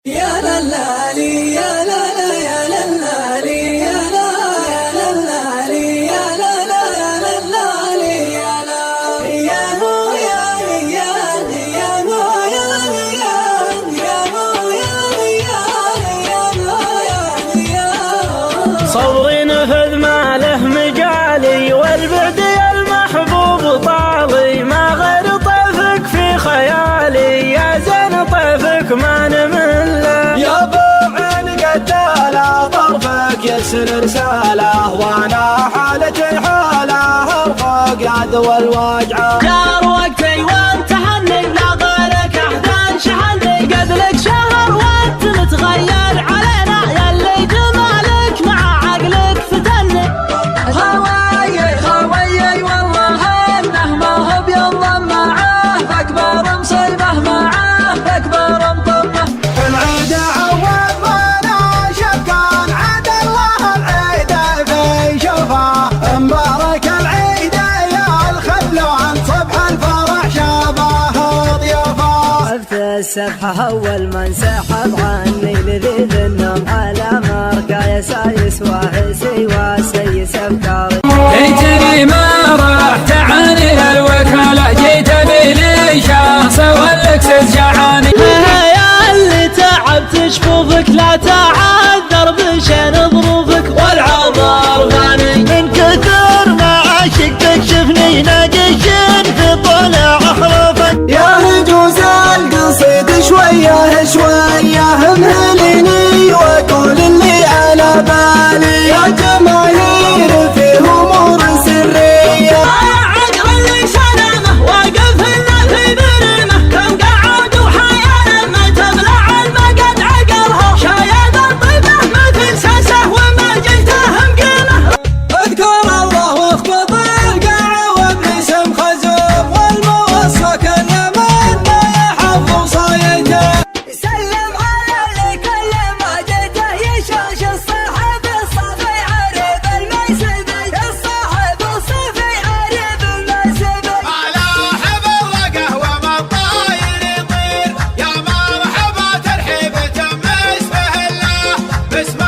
يا لالي يا لالا يا لالي يا لا يا لالي يا لالا يا لالي يا لا يا هو يا يا يا هو يا يا يا هو يا يا يا صبري نفذ ما له مجالي والبعد يا المحبوب طالي ما غير طيفك في خيالي يا زين طيفك ما نمل يا بعين قتاله طرفك يسر رساله وانا حالتي حاله ارفق عدو الوجعه جار وقتي وانت هني لا غيرك احزان شحني قد لك شهر وانت متغير علينا يلي جمالك مع عقلك فتني خويي والله انه ما هو بيضم معاه اكبر مصيبه معاه اكبر مطمه العيد عوض وانا شكان عد الله العيد في شوفه مبارك العيد يا الخل عن صبح الفرح شابه ضيافه عرفت السبحة أول ما انسحب عني لذيذ النوم على مرقى يسايس واحسي واسيس أفكاري جيتني ما رحت عني الوكالة جيت بلي شخص واللكس جعاني يا اللي تعبت شفوفك لا تعذر بشان ظروفك والعذر غني من كثر ما عشقتك شفني ناقش في طلع حروفك يا هجوز القصيد شويه شويه مهليني واقول اللي على بالي يا جماهير في امور سريه عقر اللي سلامه واقف لنا في برمه كم قعد وحياه ما تبلع المقد عقرها شايد الطيبه مثل ساسه وما جيته مقيمه اذكر الله واخفض القاع وابلسم خزوم والموصك اليمن ما يحفظ وصايته سلم على اللي كل ما جيته يشوش الصاحب الصافي عريب الميسبي الصاحب الصافي عريب الميسبي على حب الرقه وما الطاير يطير يا مرحبا ترحيب تم اسمه الله باسم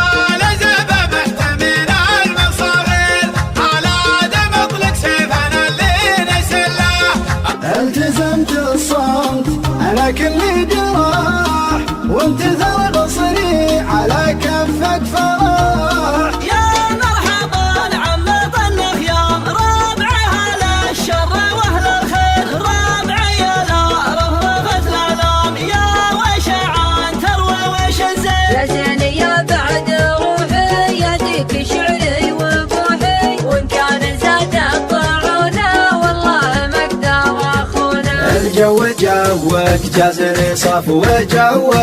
الزبه محتمل المصاغير على دم اطلق سيفنا اللي نسله التزمت الصمت على كل جراح وامتثل بصري على كفك فرح يا مرحبا العم طنخ يا رابعي هلا الشر واهل الخير رابعي يا لا رهرفت الالام يا وش عن تروى وش الزين يا زين يا بعد روحي يديك شعري وبوحي وان كان زاد الطاعونه والله مقدار اخونا الجو جوك جازري صفو جوك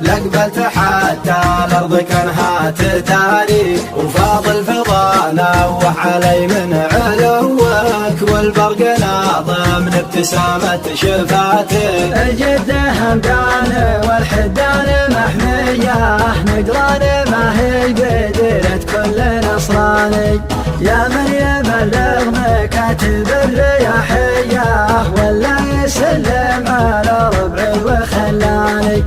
لقبلت حتى الارض كانها تداري وفاضل فضا نوح علي من علوك والبرق ناظم ابتسامة شفاتك الجده همدان والحدان محميه نقران ما هي بديرة كل نصراني يا من يبلغ مكاتب الرياحيه ولا يسلم على ربعي وخلاني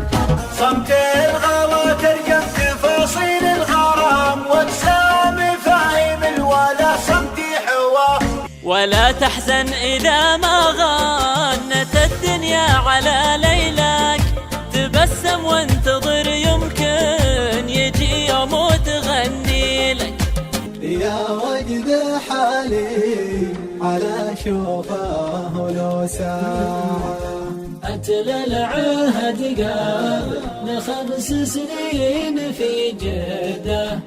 صمت الغلا ترجم تفاصيل الغرام واجسام فاهم الولا صمتي حواه ولا تحزن إذا ما غنت الدنيا على ليلك تبسم وانتظر يمكن يجي يوم وتغني لك يا وجد حالي على شوفه ولو ساعة أتل العهد قبل 5 سنين في جدة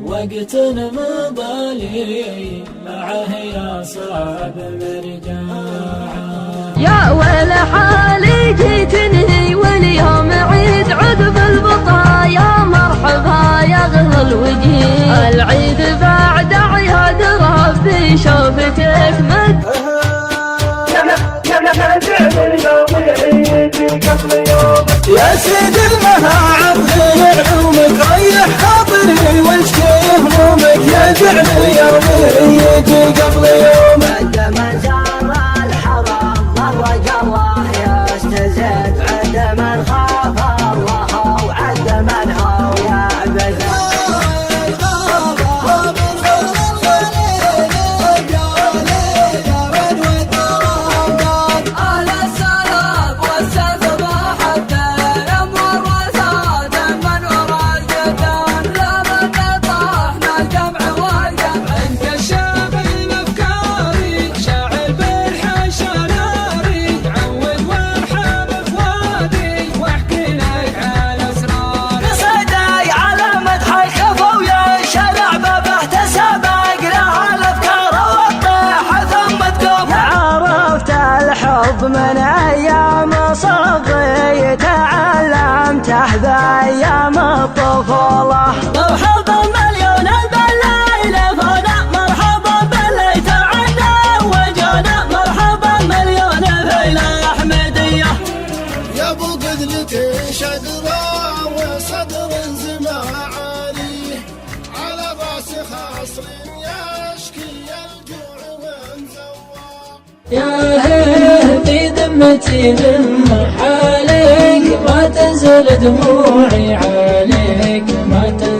وقت مضالي معه يا صعب مرجعه يا ويل حالي جيتني واليوم عيد عقب البطايا مرحبا يا غلا الوجيه العيد بعد عياد ربي شوفتك مد يا سيد المهاعب غير عمك ريح خاطري واشكي همومك يا جعل يومي يجي قبل يومك عندما زار الحرام مر جراه يستزد عندما خاف الله حب من أيام صغري تعلمته بأيام الطفولة. مرحبا مليون بالليل فونا، مرحبا باللي تعنا وجانا، مرحبا مليون في الأحمدية. يا ابو قدلتي شقرة وصدر زما عالي، على راس خاصر يشكي الجوع وانزواق. يا هيه في ذمتي من حالك، ما تنزل دموعي عليك، ما تنزل